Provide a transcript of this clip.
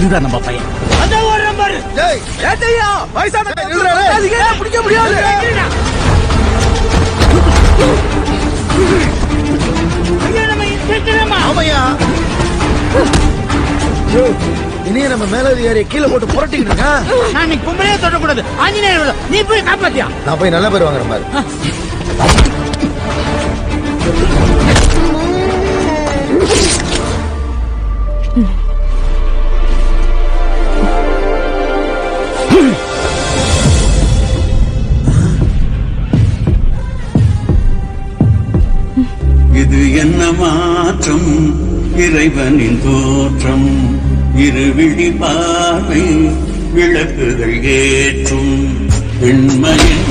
இதுதான் நம்ம பையன். பிடிக்க முடியாது. இனியே நம்ம மேலதிகாரியை கீழே போட்டு புரட்டிக்கிட்டு இருக்கேன். நான் கும்பலையே தொடக்கூடாது. ஆஞ்சநேயர் நீ போய் காப்பாத்தியா? நான் போய் நல்ல பேர் வாங்குறேன் பாரு. இது என்ன மாற்றம், இறைவனின் தோற்றம், இருவிழி பார்வை விளக்குகள் ஏற்றும் பெண்மையின்